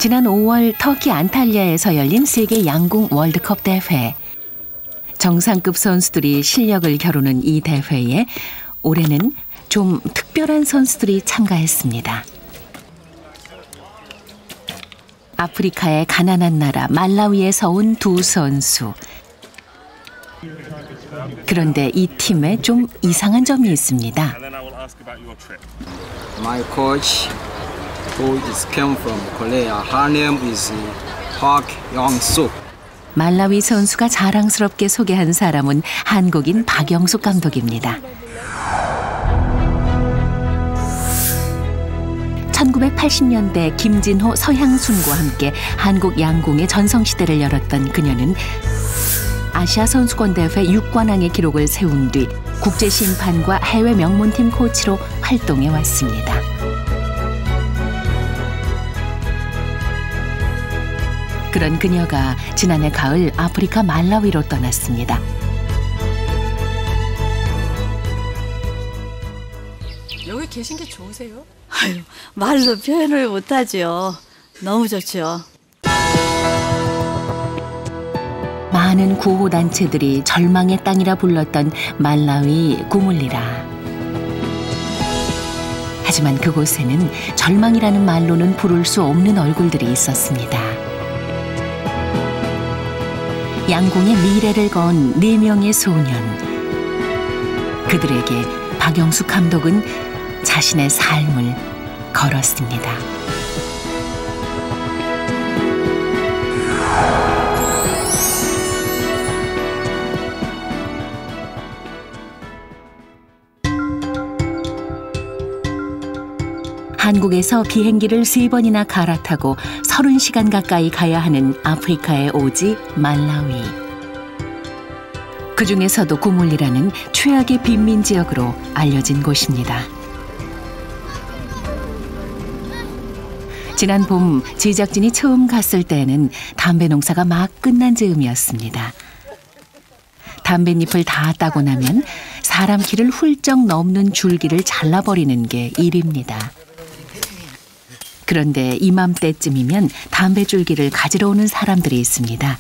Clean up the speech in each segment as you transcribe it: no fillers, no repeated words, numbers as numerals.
지난 5월 터키 안탈리아에서 열린 세계 양궁 월드컵 대회. 정상급 선수들이 실력을 겨루는 이 대회에 올해는 좀 특별한 선수들이 참가했습니다. 아프리카의 가난한 나라 말라위에서 온 두 선수. 그런데 이 팀에 좀 이상한 점이 있습니다. My coach, who is came from Korea, her name is Park Young-suk. 말라위 선수가 자랑스럽게 소개한 사람은 한국인 박영숙 감독입니다. 1980년대 김진호, 서향순과 함께 한국 양궁의 전성시대를 열었던 그녀는 아시아 선수권 대회 6관왕의 기록을 세운 뒤 국제심판과 해외 명문팀 코치로 활동해 왔습니다. 그런 그녀가 지난해 가을 아프리카 말라위로 떠났습니다. 여기 계신 게 좋으세요? 아유, 말로 표현을 못하죠. 너무 좋죠. 많은 구호단체들이 절망의 땅이라 불렀던 말라위 구물리라. 하지만 그곳에는 절망이라는 말로는 부를 수 없는 얼굴들이 있었습니다. 양궁의 미래를 건 4명의 소년. 그들에게 박영숙 감독은 자신의 삶을 걸었습니다. 한국에서 비행기를 3번이나 갈아타고 30시간 가까이 가야 하는 아프리카의 오지 말라위. 그중에서도 구물리라는 최악의 빈민 지역으로 알려진 곳입니다. 지난 봄 제작진이 처음 갔을 때에는 담배 농사가 막 끝난 즈음이었습니다. 담뱃잎을 다 따고 나면 사람 키를 훌쩍 넘는 줄기를 잘라버리는 게 일입니다. 그런데 이맘때쯤이면 담배 줄기를 가지러 오는 사람들이 있습니다.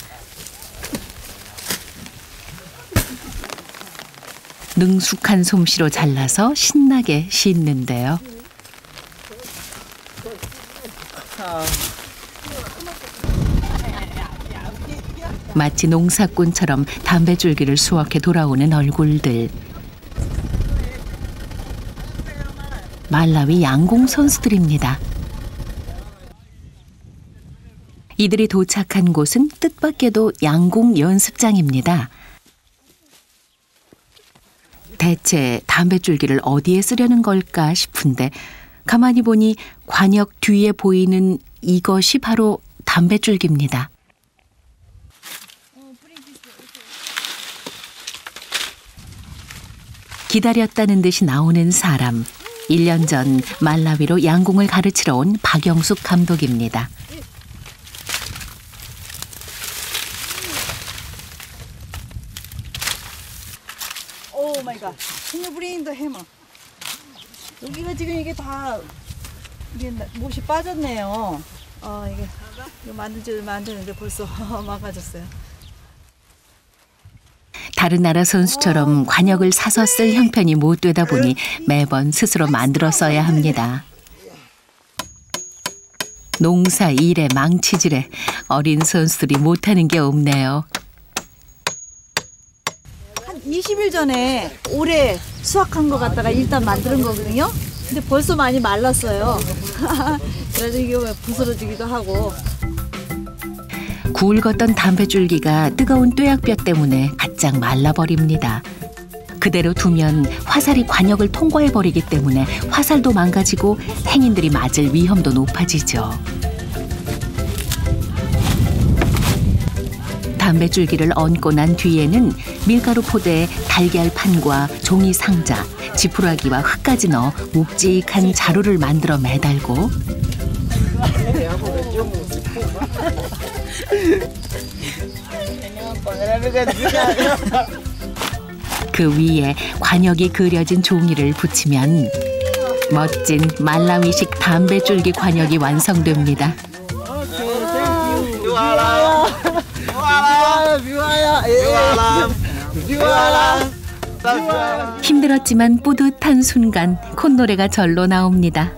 능숙한 솜씨로 잘라서 신나게 씻는데요. 마치 농사꾼처럼 담배 줄기를 수확해 돌아오는 얼굴들. 말라위 양궁 선수들입니다. 이들이 도착한 곳은 뜻밖에도 양궁 연습장입니다. 대체 담뱃줄기를 어디에 쓰려는 걸까 싶은데 가만히 보니 관역 뒤에 보이는 이것이 바로 담뱃줄기입니다. 기다렸다는 듯이 나오는 사람. 1년 전 말라위로 양궁을 가르치러 온 박영숙 감독입니다. 오 마이 갓. Can you bring the hammer? 여기가 지금 이게 다 이게 못이 빠졌네요. 이거 만드는데 벌써 망가졌어요. 다른 나라 선수처럼 관역을 사서 쓸 형편이 못 되다 보니 매번 스스로 만들어 써야 합니다. 농사 일에 망치질에 어린 선수들이 못하는 게 없네요. 20일 전에 올해 수확한 거 갖다가 일단 만드는 거거든요. 근데 벌써 많이 말랐어요. 그래서 이게 부스러지기도 하고. 굵었던 담뱃줄기가 뜨거운 뙤약볕 때문에 바짝 말라버립니다. 그대로 두면 화살이 관역을 통과해버리기 때문에 화살도 망가지고 행인들이 맞을 위험도 높아지죠. 담뱃줄기를 얹고 난 뒤에는 밀가루 포대에 달걀판과 종이 상자, 지푸라기와 흙까지 넣어 묵직한 자루를 만들어 매달고 그 위에 관역이 그려진 종이를 붙이면 멋진 말라위식 담뱃줄기 관역이 완성됩니다. 힘들었지만 뿌듯한 순간 콧노래가 절로 나옵니다.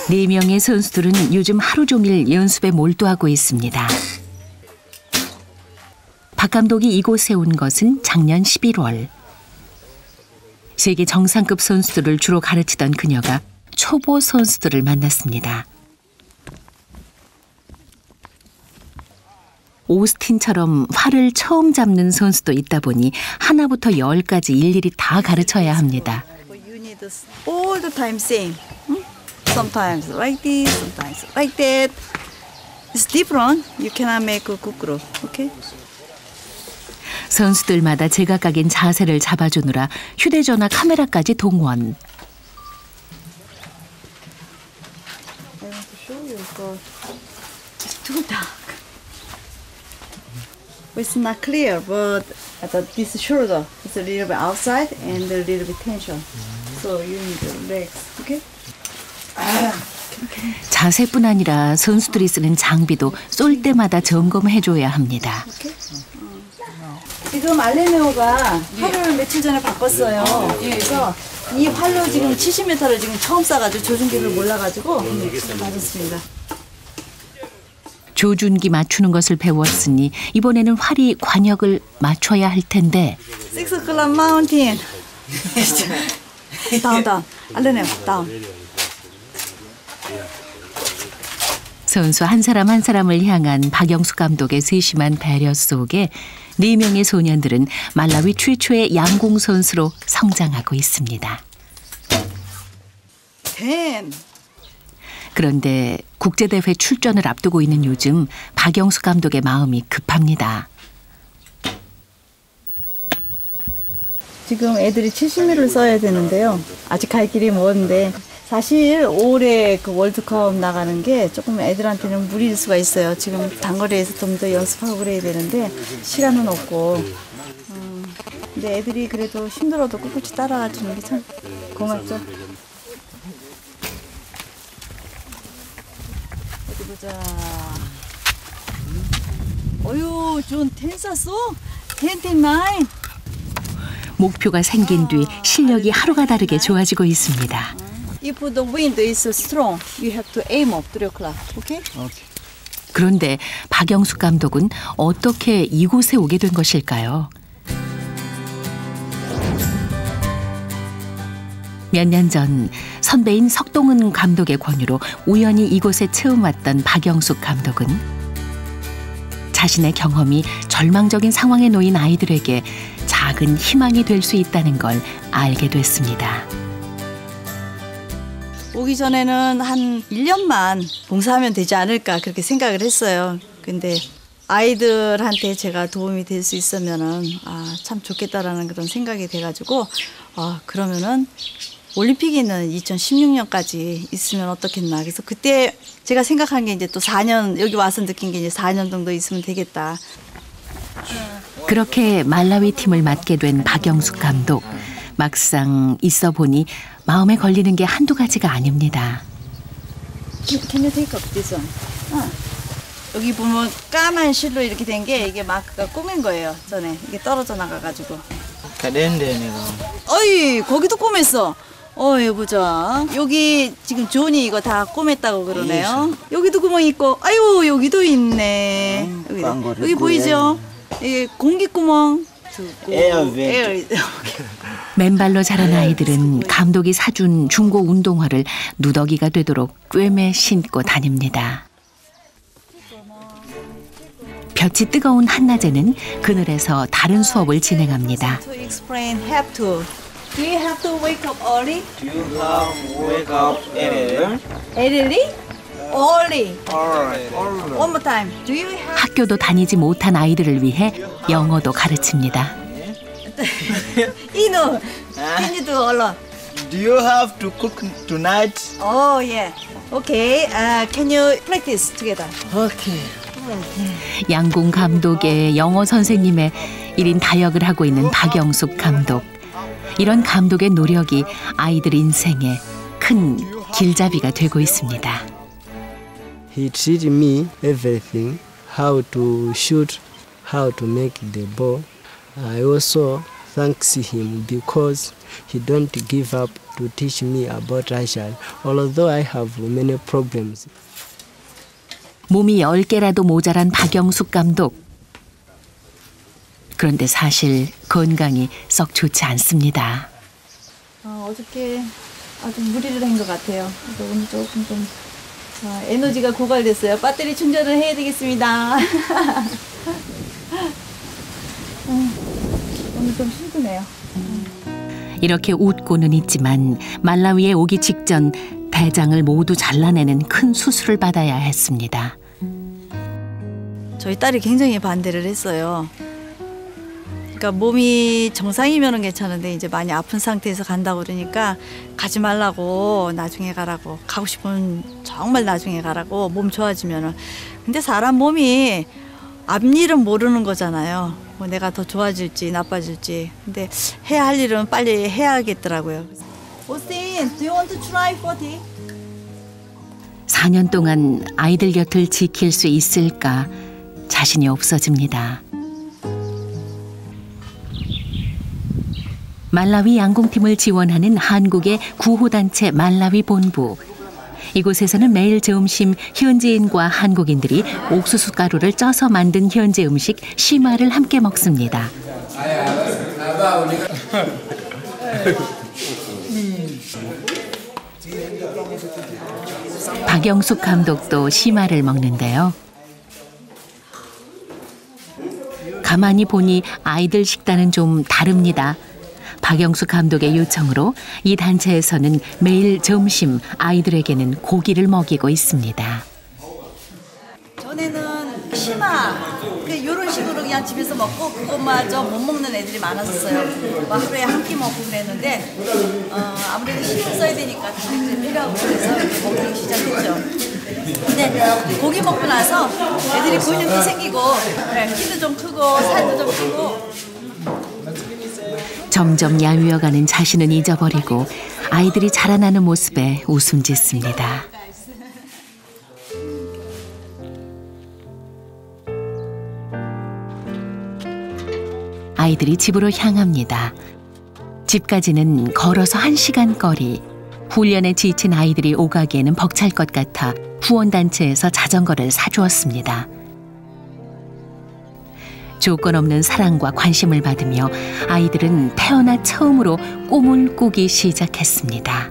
네 명의 선수들은 요즘 하루 종일 연습에 몰두하고 있습니다. 박 감독이 이곳에 온 것은 작년 11월. 세계 정상급 선수들을 주로 가르치던 그녀가 초보 선수들을 만났습니다. 오스틴처럼 활을 처음 잡는 선수도 있다 보니 하나부터 10까지 일일이 다 가르쳐야 합니다. All the time same. Sometimes like this, sometimes like that. It's different. You cannot make a good group. Okay? 선수들마다 제각각인 자세를 잡아주느라 휴대전화 카메라까지 동원. I want to show you, but it's too dark. It's not clear, but this shoulder is a little bit outside and a little bit tension. So you need the legs, okay? 자세뿐 아니라 선수들이 쓰는 장비도 쏠 때마다 점검해줘야 합니다. 지금 알레네오가 활을 며칠 전에 바꿨어요. 그래서 이 활로 지금 70m를 지금 처음 쏴가지고 조준기를 몰라가지고 맞았습니다. 조준기 맞추는 것을 배웠으니 이번에는 활이 관역을 맞춰야 할 텐데. Six Club Mountain. 다운. 알레네오 다운. 선수 한 사람 한 사람을 향한 박영숙 감독의 세심한 배려 속에 4명의 소년들은 말라위 최초의 양궁 선수로 성장하고 있습니다. 그런데 국제대회 출전을 앞두고 있는 요즘 박영숙 감독의 마음이 급합니다. 지금 애들이 70m를 써야 되는데요. 아직 갈 길이 먼데 사실 올해 그 월드컵 나가는 게 조금 애들한테는 무리일 수가 있어요. 지금 단거리에서 좀 더 연습하고 그래야 되는데 시간은 없고. 근데 애들이 그래도 힘들어도 꿋꿋이 따라가 주는 게 참 고맙죠. 어디 보자. 어휴, 존 10 쐈어? 10, 9. 목표가 생긴 뒤 실력이 하루가 다르게 좋아지고 있습니다. If the wind is strong, you have to aim up 3 o'clock. Okay? 그런데 박영숙 감독은 어떻게 이곳에 오게 된 것일까요? 몇 년 전 선배인 석동은 감독의 권유로 우연히 이곳에 처음 왔던 박영숙 감독은 자신의 경험이 절망적인 상황에 놓인 아이들에게 작은 희망이 될 수 있다는 걸 알게 됐습니다. 오기 전에는 한 1년만 봉사하면 되지 않을까 그렇게 생각을 했어요. 근데 아이들한테 제가 도움이 될 수 있으면은 참 좋겠다라는 그런 생각이 돼가지고 그러면은 올림픽에는 2016년까지 있으면 어떻겠나. 그래서 그때 제가 생각한 게 이제 또 4년 여기 와서 느낀 게 이제 4년 정도 있으면 되겠다. 그렇게 말라위 팀을 맡게 된 박영숙 감독. 막상 있어 보니 마음에 걸리는 게 한두 가지가 아닙니다. Can you take up this one? 여기 보면 까만 실로 이렇게 된 게 이게 마크가 꾸민 거예요. 전에 이게 떨어져 나가가지고. 어이 거기도 꼬맸어. 여보자. 여기 지금 존이 이거 다 꼬맸다고 그러네요. 여기도 구멍 있고, 아유 여기도 있네. 여기 보이죠? 이게 공기구멍. 맨발로 자란 아이들은 감독이 사준 중고 운동화를 누더기가 되도록 꿰매 신고 다닙니다. 볕이 뜨거운 한낮에는 그늘에서 다른 수업을 진행합니다. To explain have to. Do you have to wake up early? You have wake up early. Early? Early. Alright. One more time. Do you have? 학교도 다니지 못한 아이들을 위해 영어도 가르칩니다. Inu, can you do all? Do you have to cook tonight? Oh yeah. Okay. Can you practice together? Okay. 양궁 감독의 영어 선생님의 1인 다역을 하고 있는 박영숙 감독. 이런 감독의 노력이 아이들 인생에 큰 길잡이가 되고 있습니다. He treated me everything, how to shoot, how to make the ball. I also thanks him because he don't give up to teach me about archery, although I have many problems. 몸이 10개라도 모자란 박영숙 감독. 그런데 사실 건강이 썩 좋지 않습니다. 어저께 아주 무리를 한 것 같아요. 그래서 오늘 조금 좀 에너지가 고갈됐어요. 배터리 충전을 해야 되겠습니다. 오늘 좀 힘드네요. 이렇게 웃고는 있지만 말라위에 오기 직전 대장을 모두 잘라내는 큰 수술을 받아야 했습니다. 저희 딸이 굉장히 반대를 했어요. 그러니까 몸이 정상이면은 괜찮은데 이제 많이 아픈 상태에서 간다고 그러니까 가지 말라고, 나중에 가라고, 가고 싶으면 정말 나중에 가라고, 몸 좋아지면은. 근데 사람 몸이 앞일은 모르는 거잖아요. 뭐 내가 더 좋아질지 나빠질지. 근데 해야 할 일은 빨리 해야겠더라고요. 오스틴, do you want to try 40? 4년 동안 아이들 곁을 지킬 수 있을까 자신이 없어집니다. 말라위 양궁팀을 지원하는 한국의 구호단체 말라위 본부. 이곳에서는 매일 점심 현지인과 한국인들이 옥수수 가루를 쪄서 만든 현지 음식 시마를 함께 먹습니다. 박영숙 감독도 시마를 먹는데요. 가만히 보니 아이들 식단은 좀 다릅니다. 박영숙 감독의 요청으로 이 단체에서는 매일 점심 아이들에게는 고기를 먹이고 있습니다. 전에는 시마 이런 식으로 그냥 집에서 먹고 그것마저 못 먹는 애들이 많았었어요. 뭐 하루에 한 끼 먹고 그랬는데 아무래도 신경 써야 되니까 다른 게 필요하고 그래서 이렇게 먹기 시작했죠. 근데 고기 먹고 나서 애들이 근육도 생기고 키도 좀 크고 살도 좀 크고 점점 야위어가는 자신은 잊어버리고 아이들이 자라나는 모습에 웃음 짓습니다. 아이들이 집으로 향합니다. 집까지는 걸어서 1시간 거리. 훈련에 지친 아이들이 오가기에는 벅찰 것 같아 후원단체에서 자전거를 사주었습니다. 조건 없는 사랑과 관심을 받으며 아이들은 태어나 처음으로 꿈을 꾸기 시작했습니다.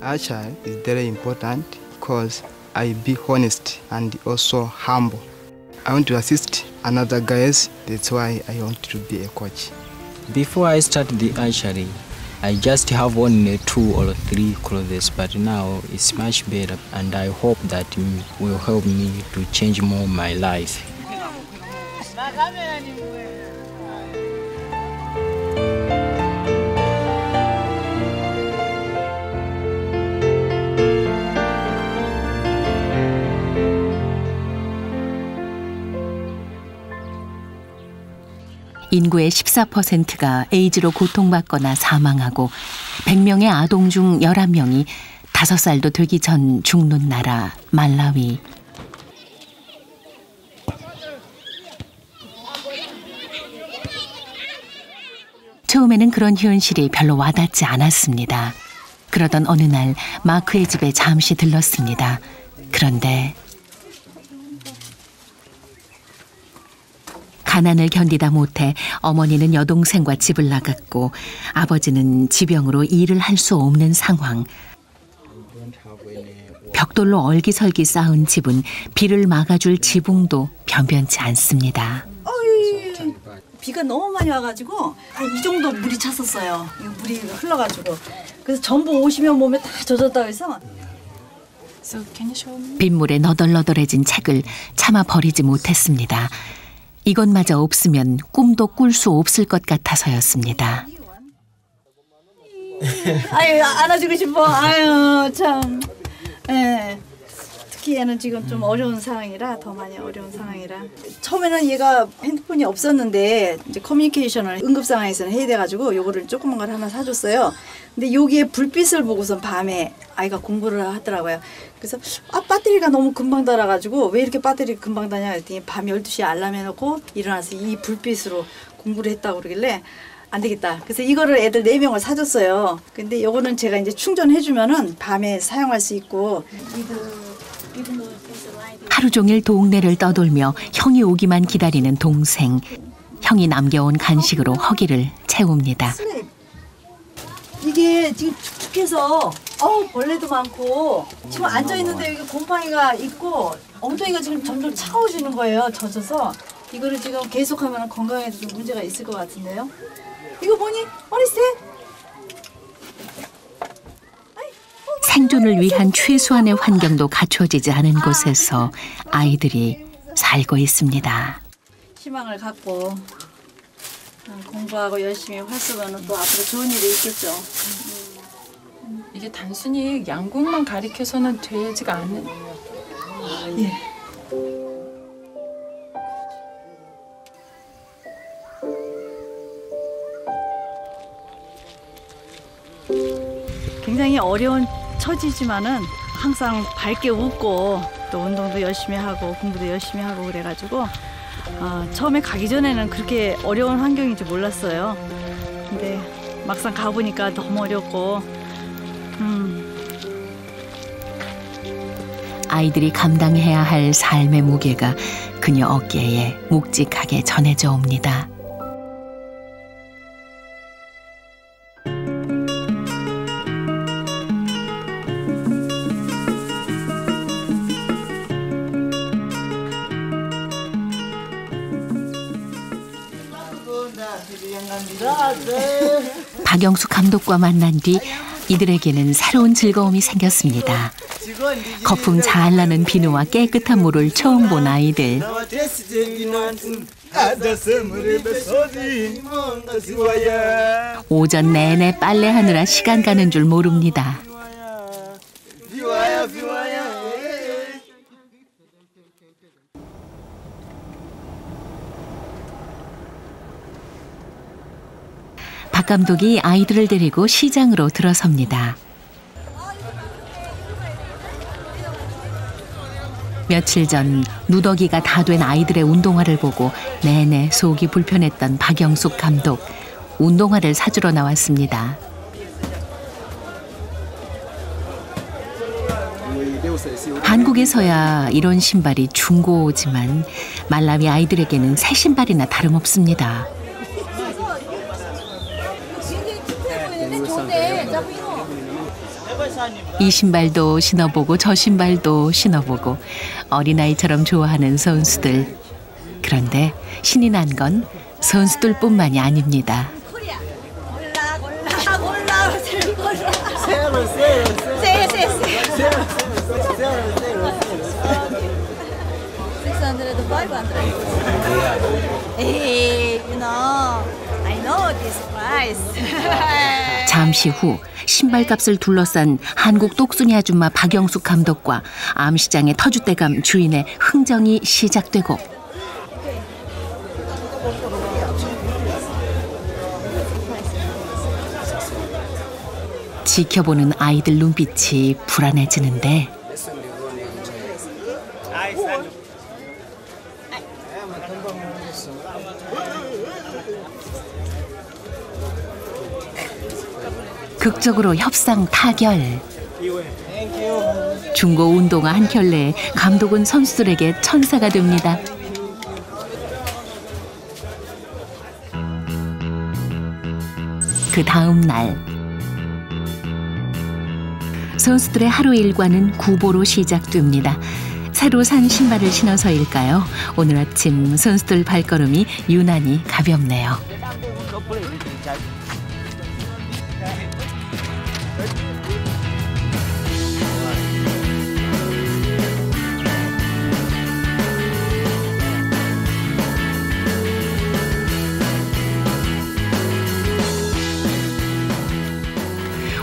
Archery is very important because I be honest and also humble. I want to assist another guys. That's why I want to be a coach. Before I start the archery, I just have only 2 or 3 clothes, but now it's much better, and I hope that will help me to change more my life. 인구의 14%가 에이즈로 고통받거나 사망하고 100명의 아동 중 11명이 5살도 되기 전 죽는 나라 말라위. 처음에는 그런 현실이 별로 와닿지 않았습니다. 그러던 어느 날 마크의 집에 잠시 들렀습니다. 그런데 가난을 견디다 못해 어머니는 여동생과 집을 나갔고 아버지는 지병으로 일을 할 수 없는 상황. 벽돌로 얼기설기 쌓은 집은 비를 막아줄 지붕도 변변치 않습니다. 비가 너무 많이 와가지고 이 정도 물이 찼었어요. 물이 흘러가지고. 그래서 전부 오시면 몸에 다 젖었다고 해서 빗물에 너덜너덜해진 책을 차마 버리지 못했습니다. 이것마저 없으면 꿈도 꿀 수 없을 것 같아서였습니다. 아유 안아주고 싶어. 아유 참. 예. 특히 얘는 지금 좀 어려운 상황이라 더 많이 어려운 상황이라 처음에는 얘가 핸드폰이 없었는데 이제 커뮤니케이션을 응급 상황에서는 해야 돼가지고 요거를 조그만 걸 하나 사줬어요. 근데 여기에 불빛을 보고선 밤에 아이가 공부를 하더라고요. 그래서 배터리가 너무 금방 닳아가지고 왜 이렇게 배터리가 금방 닳냐 했더니 밤 12시에 알람 해놓고 일어나서 이 불빛으로 공부를 했다고 그러길래 안 되겠다. 그래서 이거를 애들 4명을 사줬어요. 근데 요거는 제가 이제 충전해주면은 밤에 사용할 수 있고. 하루 종일 동네를 떠돌며 형이 오기만 기다리는 동생. 형이 남겨온 간식으로 허기를 채웁니다. 이게 지금 축축해서 벌레도 많고 지금 앉아있는데 여기 곰팡이가 있고 엉덩이가 지금 점점 차가워지는 거예요. 젖어서. 이거를 지금 계속하면 건강에도 좀 문제가 있을 것 같은데요. 이거 뭐니? 어리세? 생존을 위한 최소한의 환경도 갖춰지지 않은 곳에서 아이들이 살고 있습니다. 희망을 갖고 공부하고 열심히 활동하면 또 앞으로 좋은 일이 있겠죠. 이게 단순히 양국만 가리켜서는 되지가 않는. 예. 굉장히 어려운 처지지만은 항상 밝게 웃고 또 운동도 열심히 하고 공부도 열심히 하고 그래가지고 처음에 가기 전에는 그렇게 어려운 환경인 줄 몰랐어요. 근데 막상 가보니까 너무 어렵고 아이들이 감당해야 할 삶의 무게가 그녀 어깨에 묵직하게 전해져 옵니다. 박영수 감독과 만난 뒤 이들에게는 새로운 즐거움이 생겼습니다. 거품 잘 나는 비누와 깨끗한 물을 처음 본 아이들. 오전 내내 빨래하느라 시간 가는 줄 모릅니다. 박 감독이 아이들을 데리고 시장으로 들어섭니다. 며칠 전 누더기가 다 된 아이들의 운동화를 보고 내내 속이 불편했던 박영숙 감독. 운동화를 사주러 나왔습니다. 한국에서야 이런 신발이 중고지만 말라위 아이들에게는 새 신발이나 다름없습니다. 이 신발도 신어보고 저 신발도 신어보고 어린아이처럼 좋아하는 선수들. 그런데 신이 난 건 선수들뿐만이 아닙니다. 잠시 후 신발값을 둘러싼 한국 똑순이 아줌마 박영숙 감독과 암시장의 터줏대감 주인의 흥정이 시작되고 지켜보는 아이들 눈빛이 불안해지는데 극적으로 협상 타결. 중고 운동화 한 켤레에 감독은 선수들에게 천사가 됩니다. 그 다음 날 선수들의 하루 일과는 구보로 시작됩니다. 새로 산 신발을 신어서일까요? 오늘 아침 선수들 발걸음이 유난히 가볍네요.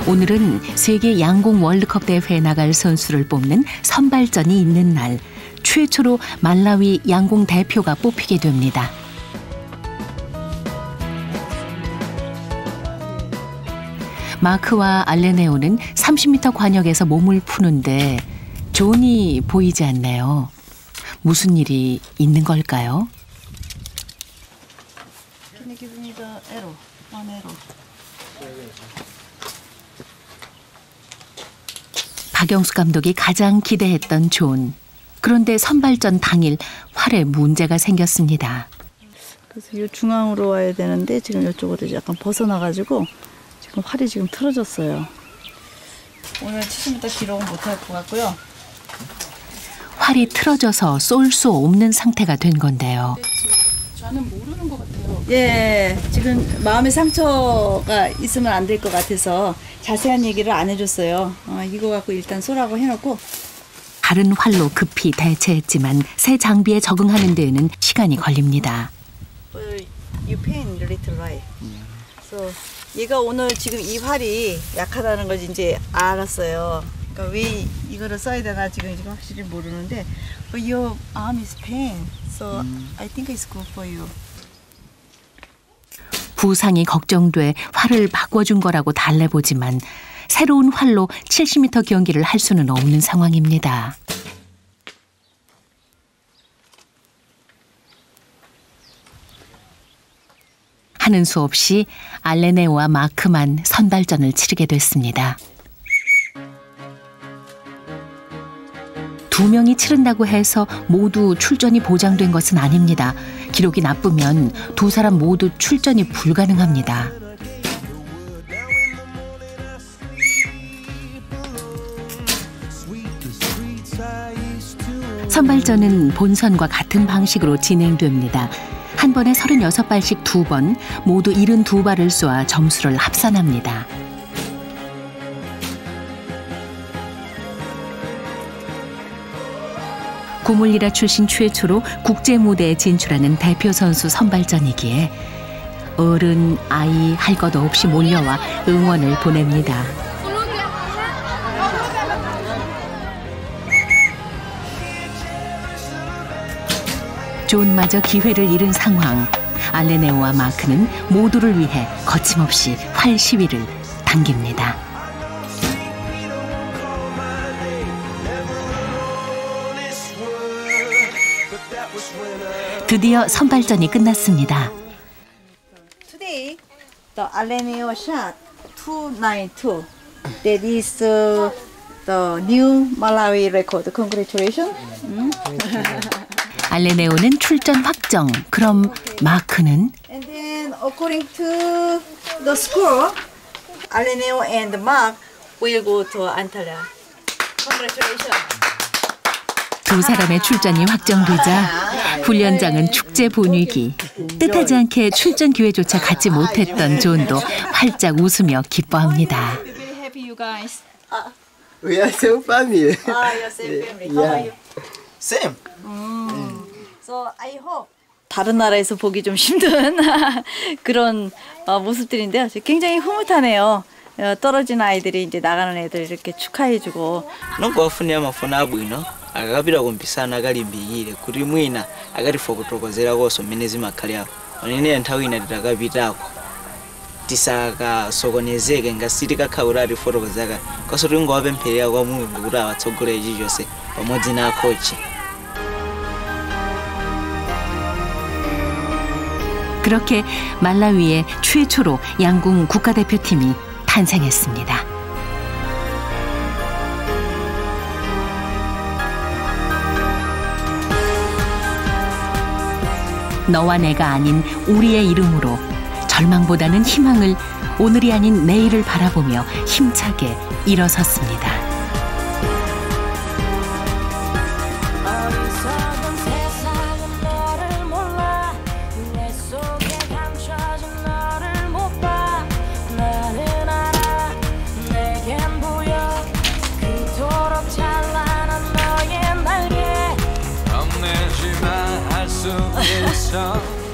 오늘은 세계 양궁 월드컵 대회에 나갈 선수를 뽑는 선발전이 있는 날, 최초로 말라위 양궁 대표가 뽑히게 됩니다. 마크와 알레네오는 30m 관역에서 몸을 푸는데 존이 보이지 않네요. 무슨 일이 있는 걸까요? 박영수 감독이 가장 기대했던 존. 그런데 선발전 당일 활에 문제가 생겼습니다. 그래서 이 중앙으로 와야 되는데 지금 이쪽으로 약간 벗어나가지고 지금 활이 지금 틀어졌어요. 오늘 70m 기록은 못할 것 같고요. 활이 틀어져서 쏠 수 없는 상태가 된 건데요. 저는 모르는 것 같아요. 예, 지금 마음의 상처가 있으면 안 될 것 같아서 자세한 얘기를 안 해줬어요. 이거 갖고 일단 쏘라고 해놓고. 다른 활로 급히 대체했지만 새 장비에 적응하는 데에는 시간이 걸립니다. You pain little right. So 얘가 오늘 지금 이 활이 약하다는 걸 이제 알았어요. 그러니까 왜 이거를 써야 되나 지금 확실히 모르는데, but your arm is pain, so I think it's good for you. 부상이 걱정돼 활을 바꿔준 거라고 달래보지만 새로운 활로 70m 경기를 할 수는 없는 상황입니다. 하는 수 없이 알레네오와 마크만 선발전을 치르게 됐습니다. 두 명이 치른다고 해서 모두 출전이 보장된 것은 아닙니다. 기록이 나쁘면 두 사람 모두 출전이 불가능합니다. 선발전은 본선과 같은 방식으로 진행됩니다. 한 번에 36발씩 2번, 모두 72발을 쏘아 점수를 합산합니다. 고물리라 출신 최초로 국제 무대에 진출하는 대표 선수 선발전이기에 어른, 아이 할 것 없이 몰려와 응원을 보냅니다. 존마저 기회를 잃은 상황. 알레네오와 마크는 모두를 위해 거침없이 활 시위를 당깁니다. 드디어 선발전이 끝났습니다. Today, the Aleneo shot 292. That is the new Malawi record. Congratulations. 알레네오는 출전 확정. 그럼 마크는? And then, according to the score, Aleneo and Mark will go to Antalya. Congratulations. 두 사람의 출전이 확정되자 훈련장은 축제 분위기. 뜻하지 않게 출전 기회조차 갖지 못했던 존도 활짝 웃으며 기뻐합니다. Happy you guys. We are so family. You're same family. How are you? Same. So I hope 다른 나라에서 보기 좀 힘든 그런 모습들인데요. 굉장히 흐뭇하네요. 떨어진 아이들이 이제 나가는 애들 이렇게 축하해주고. Nonkuwafunira amafuna abwino agakabira kumpisana agalimbiyire kuli mwina agalifa okutokozerako osomenezi makkali ago onene enthawi ina titakapitako tisakasokonezeke nga sitikakhaula atifotokozaka koso tingowapempherera kwa Mulungu kuti awatsogolere chilichonse pamodzi na akochi. 그렇게 말라위의 최초로 양궁 국가대표팀이 탄생했습니다. 너와 내가 아닌 우리의 이름으로 절망보다는 희망을, 오늘이 아닌 내일을 바라보며 힘차게 일어섰습니다.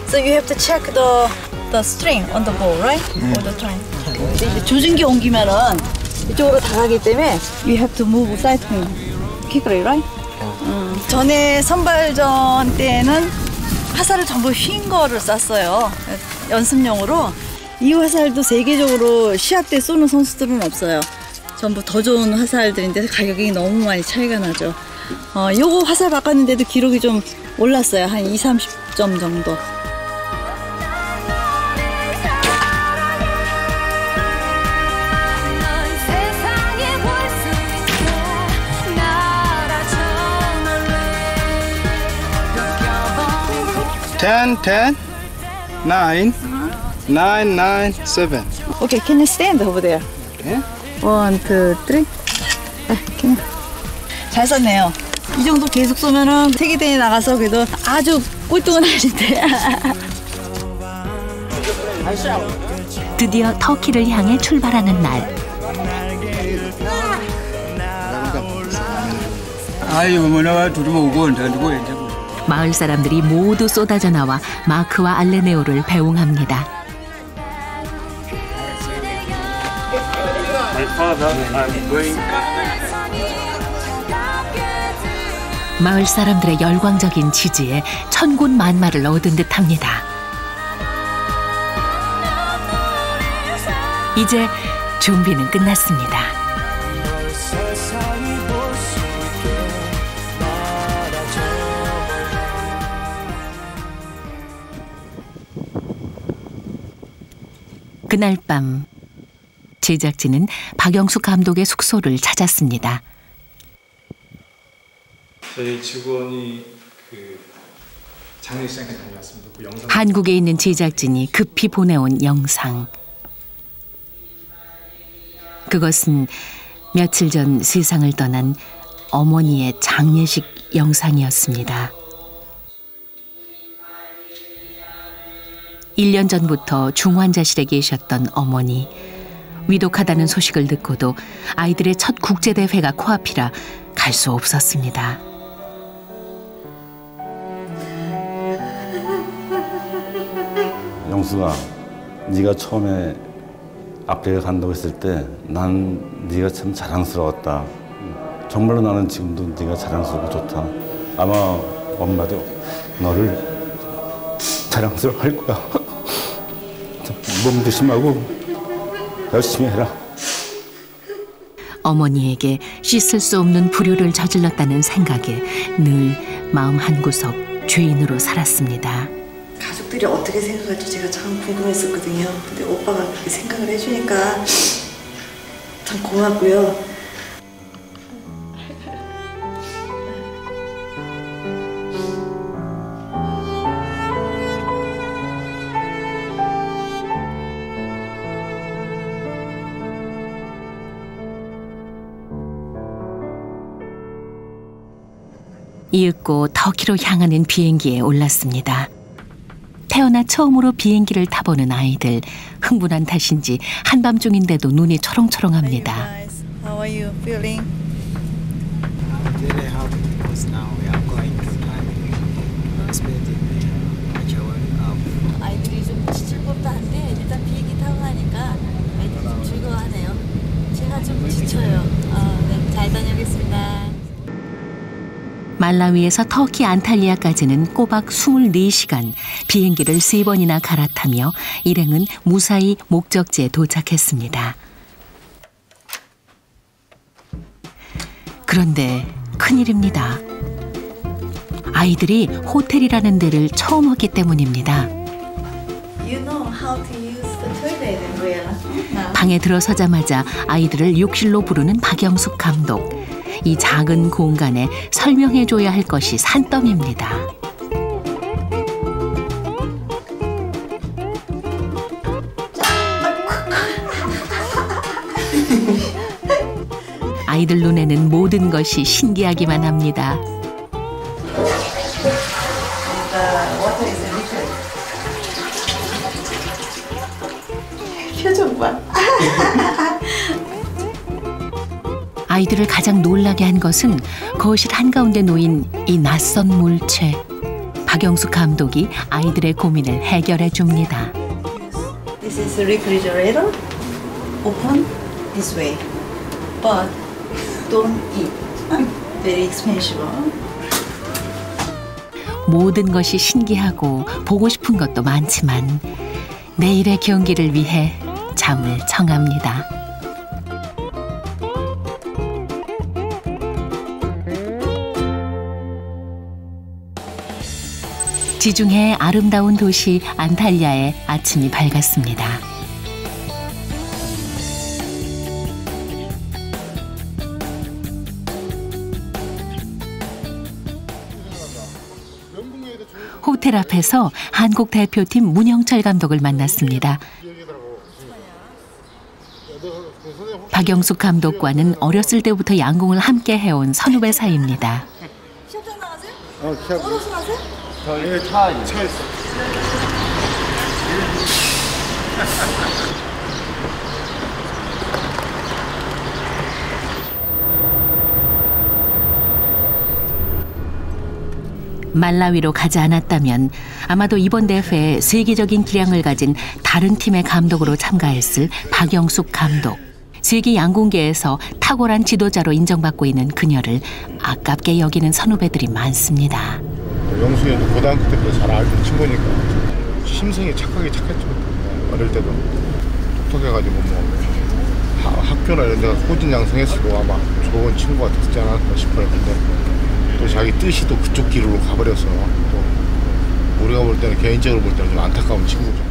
So you have to check the string on the ball, right? All the time. 이제 조준기 옮기면은 이쪽으로 다 가기 때문에 you have to move side quickly, right? 전에 선발전 때는 화살을 전부 휜 거를 쐈어요. 연습용으로. 이 화살도 세계적으로 시합 때 쏘는 선수들은 없어요. 전부 더 좋은 화살들인데 가격이 너무 많이 차이가 나죠. 요거 화살 바꿨는데도 기록이 좀 올랐어요. 한 20-30점 정도. Ten, 9, 9, 7. Okay, can you stand over there? Okay. 1, 2, 3. 잘 썼네요. 이 정도 계속 쏘면은 세계대회 나가서 그래도 아주 꼴등은 아닌데. 드디어 터키를 향해 출발하는 날. 마을 사람들이 모두 쏟아져 나와 마크와 알레네오를 배웅합니다. 마을 사람들의 열광적인 지지에 천군만마를 얻은 듯합니다. 이제 준비는 끝났습니다. 그날 밤 제작진은 박영숙 감독의 숙소를 찾았습니다. 저희 직원이 장례식장에 다녀왔습니다. 그 영상... 한국에 있는 제작진이 급히 보내온 영상. 그것은 며칠 전 세상을 떠난 어머니의 장례식 영상이었습니다. 1년 전부터 중환자실에 계셨던 어머니. 위독하다는 소식을 듣고도 아이들의 첫 국제대회가 코앞이라 갈 수 없었습니다. 영수가 네가 처음에 아프리카 간다고 했을 때 난 네가 참 자랑스러웠다. 정말로 나는 지금도 네가 자랑스럽고 좋다. 아마 엄마도 너를 자랑스러워할 거야. 몸 조심하고 열심히 해라. 어머니에게 씻을 수 없는 불효를 저질렀다는 생각에 늘 마음 한구석 죄인으로 살았습니다. 가족들이 어떻게 생각할지 제가 참 궁금했었거든요. 근데 오빠가 그렇게 생각을 해주니까 참 고맙고요. 이윽고 터키로 향하는 비행기에 올랐습니다. 태어나 처음으로 비행기를 타보는 아이들. 흥분한 탓인지 한밤중인데도 눈이 초롱초롱합니다. How are you feeling? Very happy because now we are going to 아이들이 좀 지칠 법도 한데 일단 비행기 타고 가니까 아이들이 좀 즐거워하네요. 제가 좀 지쳐요. 네, 잘 다녀오겠습니다. 말라위에서 터키 안탈리아까지는 꼬박 24시간 비행기를 3번이나 갈아타며 일행은 무사히 목적지에 도착했습니다. 그런데 큰일입니다. 아이들이 호텔이라는 데를 처음 왔기 때문입니다. You know how to use the toilet, Brianna? 방에 들어서자마자 아이들을 욕실로 부르는 박영숙 감독. 이 작은 공간에 설명해줘야 할 것이 산더미입니다. 아이들 눈에는 모든 것이 신기하기만 합니다. 표정 봐. 아이들을 가장 놀라게 한 것은 거실 한가운데 놓인 이 낯선 물체. 박영숙 감독이 아이들의 고민을 해결해 줍니다. This is a refrigerator. Open this way. but don't eat. Very expensive. 모든 것이 신기하고 보고 싶은 것도 많지만 내일의 경기를 위해 잠을 청합니다. 지중해의 아름다운 도시 안탈리아의 아침이 밝았습니다. 호텔 앞에서 한국 대표팀 문영철 감독을 만났습니다. 박영숙 감독과는 어렸을 때부터 양궁을 함께 해온 선후배 사이입니다. 시합장 나가세요? 시합. 걸어서 가세요? 저희 차 있어. 말라위로 가지 않았다면 아마도 이번 대회에 세계적인 기량을 가진 다른 팀의 감독으로 참가했을 박영숙 감독. 세계 양궁계에서 탁월한 지도자로 인정받고 있는 그녀를 아깝게 여기는 선후배들이 많습니다. 영숙이도 고등학교 때부터 잘 알던 친구니까 심성이 착했죠. 어릴 때도 똑똑해가지고 뭐 학교나 이런 데가 호진양성했어도 아마 좋은 친구가 됐지 않았을까 싶어요. 근데 또 자기 뜻이 또 그쪽 길로 가버려서 또 우리가 볼 때는 개인적으로 볼 때는 좀 안타까운 친구죠.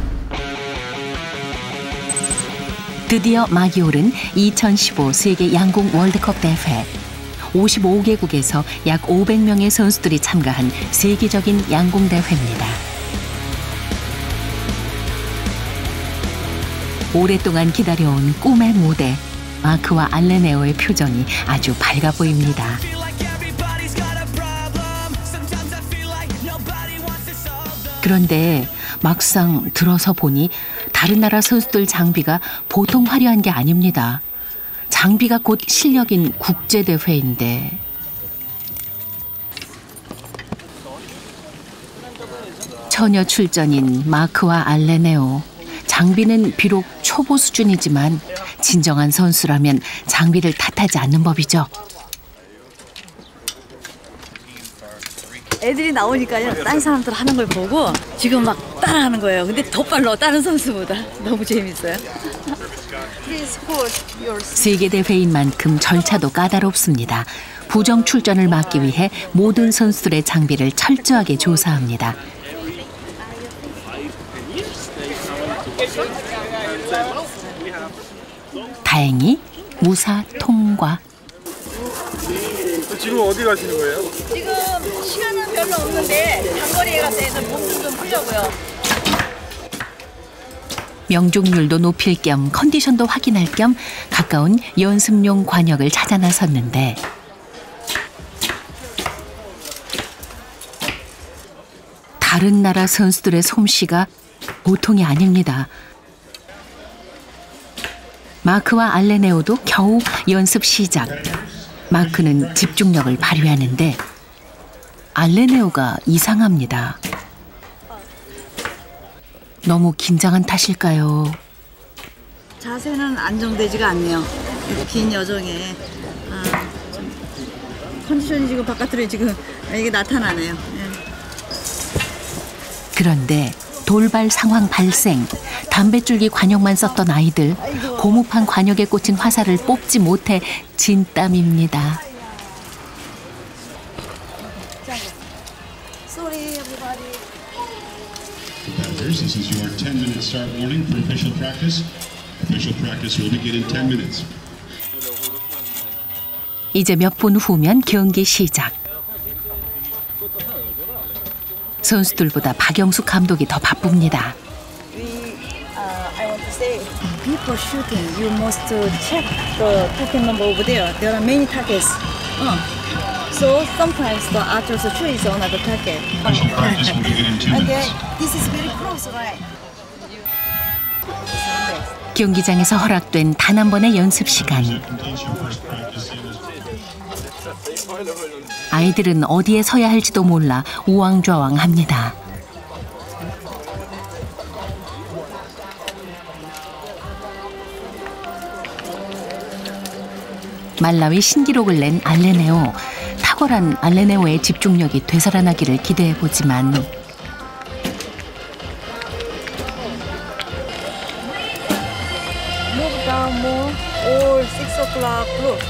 드디어 막이 오른 2015 세계 양궁 월드컵 대회. 55개국에서 약 500명의 선수들이 참가한 세계적인 양궁 대회입니다. 오랫동안 기다려온 꿈의 무대. 마크와 알레네오의 표정이 아주 밝아 보입니다. 그런데 막상 들어서 보니 다른 나라 선수들 장비가 보통 화려한 게 아닙니다. 장비가 곧 실력인 국제대회인데 처녀 출전인 마크와 알레네오. 장비는 비록 초보 수준이지만 진정한 선수라면 장비를 탓하지 않는 법이죠. 애들이 나오니까요. 다른 사람들 하는 걸 보고 지금 막 따라하는 거예요. 근데 더 빨라 다른 선수보다. 너무 재밌어요. 세계대회인 만큼 절차도 까다롭습니다. 부정 출전을 막기 위해 모든 선수들의 장비를 철저하게 조사합니다. 다행히 무사 통과. 지금 어디 가시는 거예요? 지금 시간은 별로 없는데 장거리에 가서 몸 좀 풀려고요. 명중률도 높일 겸 컨디션도 확인할 겸 가까운 연습용 관역을 찾아 나섰는데 다른 나라 선수들의 솜씨가 보통이 아닙니다. 마크와 알레네오도 겨우 연습 시작. 마크는 집중력을 발휘하는데 알레네오가 이상합니다. 너무 긴장한 탓일까요? 자세는 안정되지가 않네요. 긴 여정에 좀 컨디션이 지금 바깥으로 지금 이게 나타나네요. 그런데 돌발 상황 발생. 담뱃줄기 관역만 썼던 아이들. 고무판 관역에 꽂힌 화살을 뽑지 못해 진땀입니다. This is your 10-minute start warning for official practice. Official practice will begin in 10 minutes. 이제 몇 분 후면 경기 시작. 선수들보다 박영숙 감독이 더 바쁩니다. I want to say, before shooting, you must check the target number over there. There are many targets. So sometimes the archers choose another target. Official practice will begin in 2 minutes. This is very close, right? 경기장에서 허락된 단 한 번의 연습 시간. 아이들은 어디에 서야 할지도 몰라 우왕좌왕합니다. 말라위 신기록을 낸 알레네오. 탁월한 알레네오의 집중력이 되살아나기를 기대해보지만 Move down more or 6 o'clock look.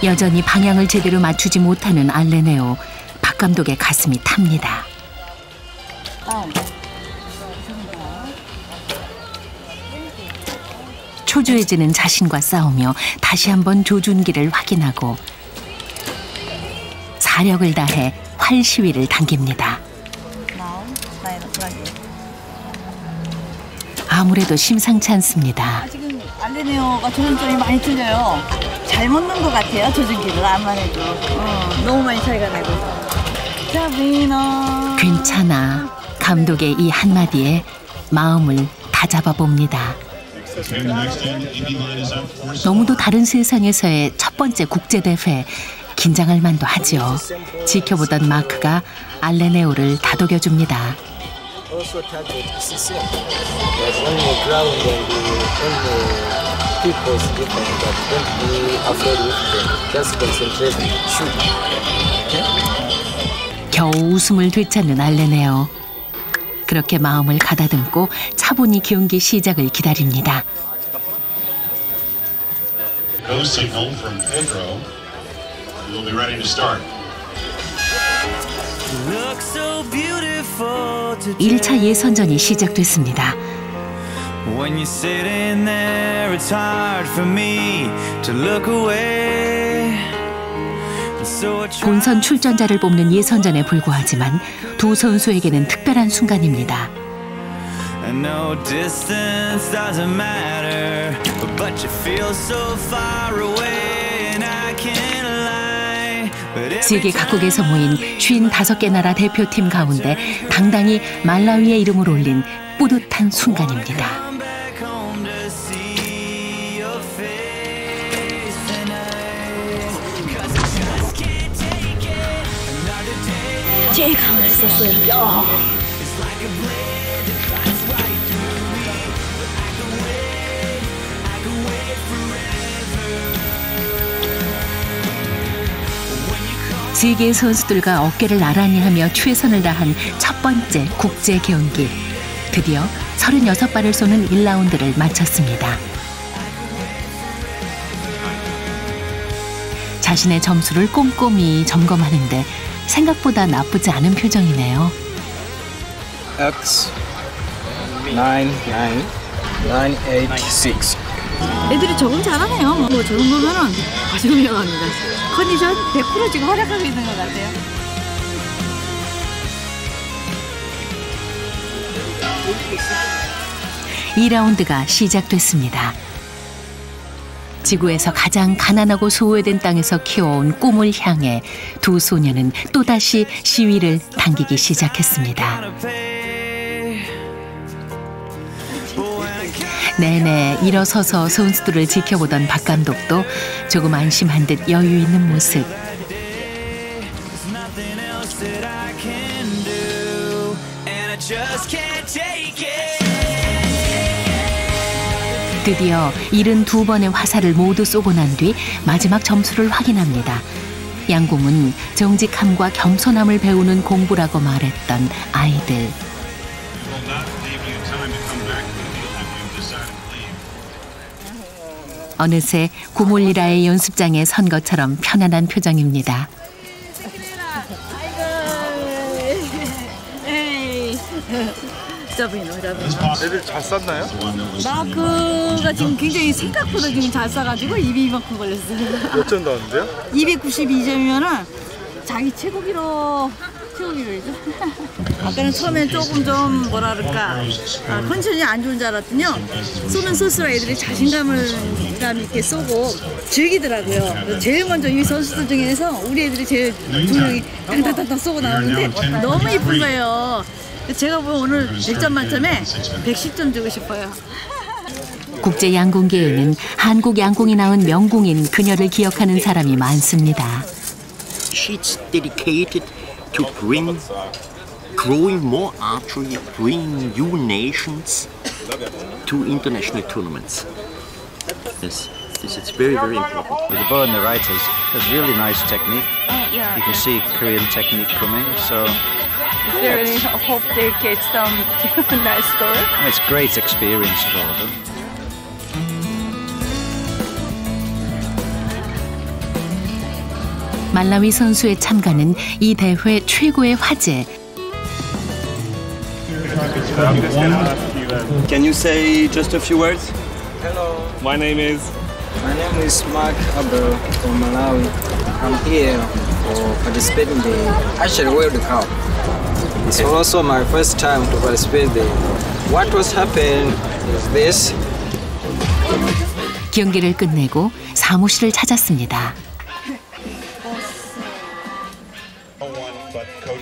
여전히 방향을 제대로 맞추지 못하는 알레네오. 박 감독의 가슴이 탑니다. 초조해지는 자신과 싸우며 다시 한번 조준기를 확인하고 사력을 다해 활 시위를 당깁니다. 아무래도 심상치 않습니다. 지금 알레네오가 조준 점이 많이 틀려요. 잘못 넣은 것 같아요. 조준기를 안만 해도. 너무 많이 차이가 나고. 자, 위너. 괜찮아. 감독의 이 한마디에 마음을 다잡아 봅니다. 너무도 다른 세상에서의 첫 번째 국제대회. 긴장할 만도 하죠. 지켜보던 마크가 알레네오를 다독여줍니다. 겨우 웃음을 되찾는 알레네오. 그렇게 마음을 가다듬고 차분히 경기 시작을 기다립니다. We'll be ready to start. 1차 예선전이 시작됐습니다. When you're sitting there, it's hard for me to look away. 본선 출전자를 뽑는 예선전에 불과하지만 두 선수에게는 특별한 순간입니다. No distance doesn't matter, but you feel so far away and I can't lie. 세계 각국에서 모인 55개 나라 대표팀 가운데 당당히 말라위의 이름을 올린 뿌듯한 순간입니다. 제일 가만히 있었어요. 세계 선수들과 어깨를 나란히 하며 최선을 다한 첫 번째 국제 경기. 드디어 36발을 쏘는 1라운드를 마쳤습니다. 자신의 점수를 꼼꼼히 점검하는데 생각보다 나쁘지 않은 표정이네요. X 996. 애들이 적응 잘하네요. 뭐 저 정도면은 아주 훌륭합니다. 컨디션 100% 지금 활약하고 있는 것 같아요. (2라운드가) 시작됐습니다. 지구에서 가장 가난하고 소외된 땅에서 키워온 꿈을 향해 두 소녀는 또다시 시위를 당기기 시작했습니다. 내내 일어서서 선수들을 지켜보던 박 감독도 조금 안심한 듯 여유 있는 모습. 드디어 72번의 화살을 모두 쏘고 난 뒤 마지막 점수를 확인합니다. 양궁은 정직함과 겸손함을 배우는 공부라고 말했던 아이들. 어느새 구몰리라의 연습장에 선 것처럼 편안한 표정입니다. 애들 잘 쌌나요? 마크가 지금 굉장히 생각보다 지금 잘 싸가지고 입이 이만큼 걸렸어요. 몇 점 나왔는데요? 292점이면은 자기 최고기로죠. 아까는 처음엔 조금 좀 뭐라 그럴까 컨디션이 안 좋은 줄 알았더니요. 쏘면 쏠수록 애들이 자신감 있게 쏘고 즐기더라고요. 제일 먼저 이 선수들 중에서 우리 애들이 제일 두 명이 땅땅땅땅 쏘고 나오는데 너무 이쁜 거예요. 제가 보면 오늘 100점 만점에 110점 주고 싶어요. 국제 양궁계에는 한국 양궁이 낳은 명궁인 그녀를 기억하는 사람이 많습니다. She's dedicated to bring growing more archery, bring new nations to international tournaments. This is very, very important. With the bow and the right is really nice technique. Yeah. You can see Korean technique coming, so Is there any hope they get some nice score? it's great experience for them. 말라위 선수의 참가는 이 대회 최고의 화제. Can you say just a few words? Hello. My name is. My name is Mark Abel from Malawi. I'm here for participating in the Archery World Cup. It's also my first time to participate there. What was happening is this. 경기를 끝내고 사무실을 찾았습니다.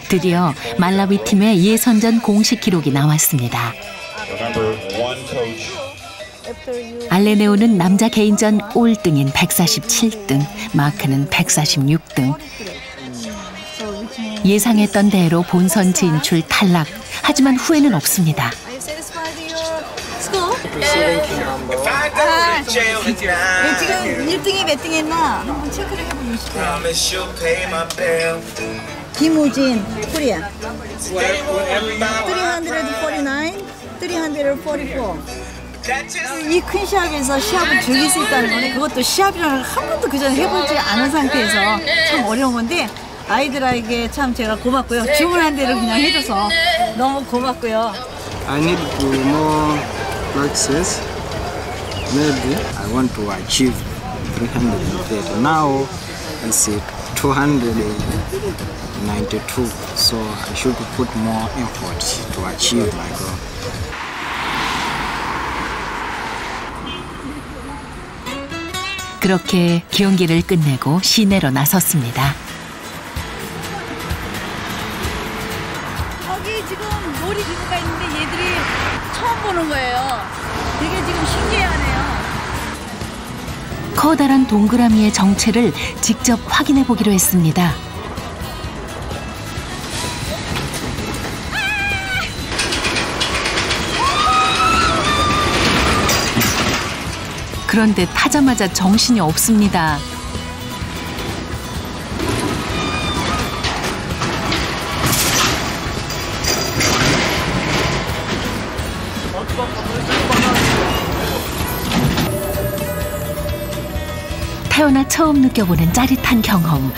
드디어 말라위 팀의 예선전 공식 기록이 나왔습니다. 알레네오는 남자 개인전 꼴등인 147등, 마크는 146등. 예상했던 대로 본선 진출 탈락. 하지만 후회는 없습니다. 지금 1등이 몇 등 했나 한번 체크를 해보고 싶어요. 김우진, 코리아. 349, 344. 이 큰 시합에서 시합을 즐길 수 있다는 거는 그것도 시합이라는 한 번도 그전에 해보지 않은 상태에서 참 어려운 건데 아이들에게 참 제가 고맙고요. 주문한 대로 그냥 해줘서 너무 고맙고요. I need to more practice. Maybe I want to achieve 330. Now it's 292, so I should put more effort to achieve my goal. 그렇게 경기를 끝내고 시내로 나섰습니다. 여기 지금 놀이기구가 있는데 얘들이 처음 보는 거예요. 되게 지금 신기해하네요. 커다란 동그라미의 정체를 직접 확인해 보기로 했습니다. 그런데 타자마자 정신이 없습니다. 태어나 처음 느껴보는 짜릿한 경험.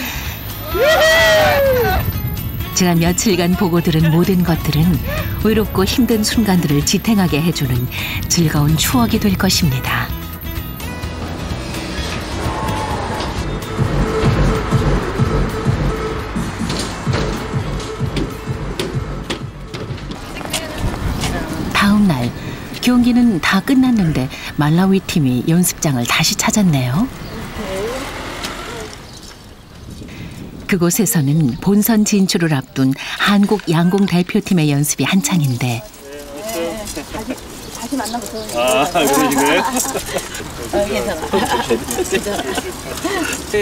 지난 며칠간 보고 들은 모든 것들은 외롭고 힘든 순간들을 지탱하게 해주는 즐거운 추억이 될 것입니다. 다음 날 경기는 다 끝났는데 말라위 팀이 연습장을 다시 찾았네요. 그곳에서는 본선 진출을 앞둔 한국 양궁 대표팀의 연습이 한창인데 다시 만나보세요. 그러시네.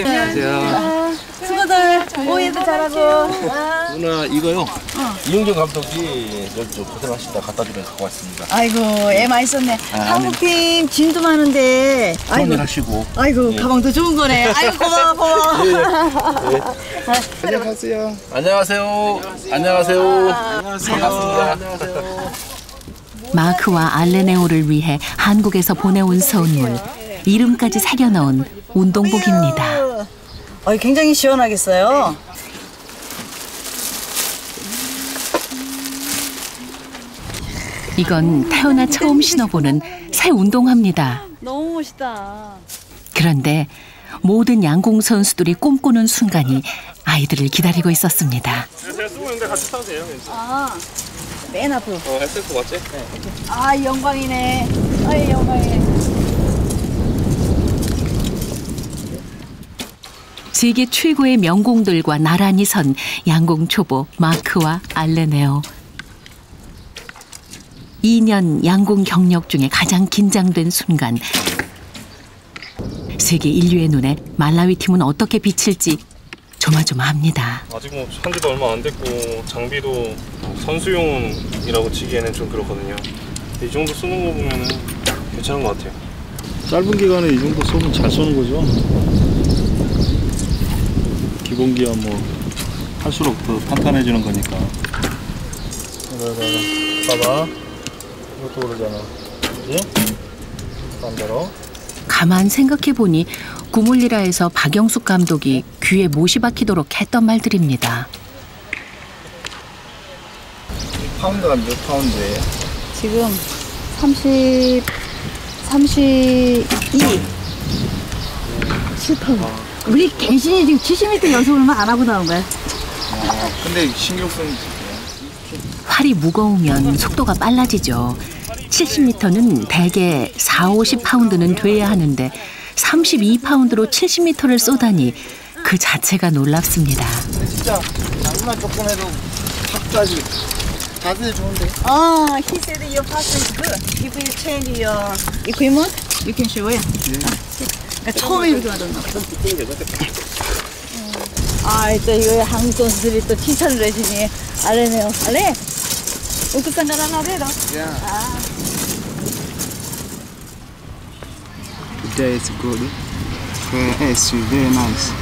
안녕하세요. 수고들 오해도 잘하고. 누나 이거요. 이용정 감독이 좀 고생하시다 갖다 주면 갖고 왔습니다. 아이고 애 많이 썼네. 한국팀 짐도 많은데. 아이고 하시고. 아이고 가방도 좋은 거네. 아이고 고마워. 안녕하세요. 안녕하세요. 안녕하세요. 반갑습니다. 마크와 알레네오를 위해 한국에서 보내온 선물, 이름까지 새겨넣은 운동복입니다. 굉장히 시원하겠어요. 이건 태어나 처음 신어보는 새 운동화입니다. 너무 멋있다. 그런데 모든 양궁 선수들이 꿈꾸는 순간이 아이들을 기다리고 있었습니다. 제가 쓰고 있는데 같이 타도 돼요. 맨 앞으로. 헬스코 맞지? 네. 영광이네. 영광이네. 세계 최고의 명공들과 나란히 선 양궁 초보 마크와 알레네오. 2년 양궁 경력 중에 가장 긴장된 순간. 세계 인류의 눈에 말라위 팀은 어떻게 비칠지 조마조마합니다. 아직 뭐 한지도 얼마 안 됐고 장비도 선수용이라고 치기에는 좀 그렇거든요. 이 정도 쓰는 거 보면은 괜찮은 것 같아요. 짧은 기간에 이 정도 쏘면 잘 쏘는 거죠. 기본기야 뭐 할수록 더 탄탄해지는 거니까. 봐봐. 이것도 그러잖아. 그지? 반대로. 가만 생각해보니 구몰리라에서 박영숙 감독이 귀에 못이 박히도록 했던 말들입니다. 파운드가 몇 파운드예요? 지금 32. 7파운드. 우리 간신히 지금 70m 연속을만 안 하고 나온 거야. 근데 신경 쓰는 활이 무거우면 속도가 빨라지죠. 70m는 대개 40-50파운드는 돼야 하는데 32파운드로 70m를 쏘다니 그 자체가 놀랍습니다. 진짜 장난 조금 해도 확 짜지. 자세 좋은데. He said your partner is good. If you change your equipment, you can show it. 그러니까 처음에 이렇게 하던가. 또 이거 한국 선수들이 또 칭찬을 해주니 알레네요. 알레? 우크산 가라나베다. Today is good. It's very nice.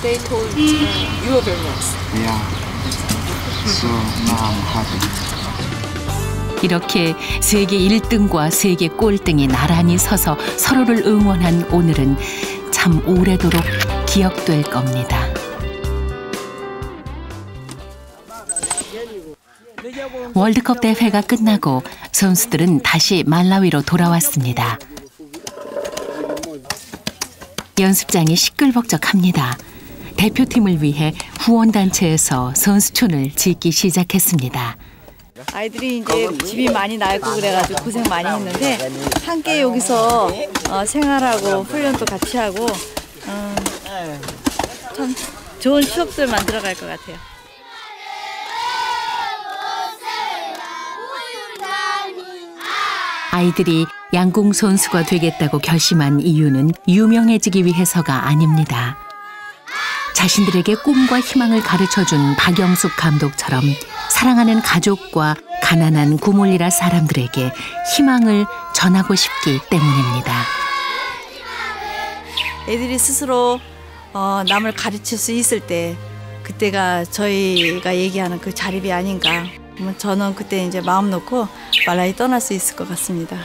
They told you are very nice. Yeah. So now I'm happy. 이렇게 세계 1등과 세계 꼴등이 나란히 서서 서로를 응원한 오늘은 참 오래도록 기억될 겁니다. 월드컵 대회가 끝나고 선수들은 다시 말라위로 돌아왔습니다. 연습장이 시끌벅적합니다. 대표팀을 위해 후원단체에서 선수촌을 짓기 시작했습니다. 아이들이 이제 집이 많이 낡고 그래가지고 고생 많이 했는데 함께 여기서 생활하고 훈련도 같이 하고 참 좋은 추억들 만들어갈 것 같아요. 아이들이 양궁 선수가 되겠다고 결심한 이유는 유명해지기 위해서가 아닙니다. 자신들에게 꿈과 희망을 가르쳐준 박영숙 감독처럼 사랑하는 가족과 가난한 구몰리라 사람들에게 희망을 전하고 싶기 때문입니다. 애들이 스스로 남을 가르칠 수 있을 때 그때가 저희가 얘기하는 그 자립이 아닌가. 저는 그때 이제 마음 놓고 말라위 떠날 수 있을 것 같습니다.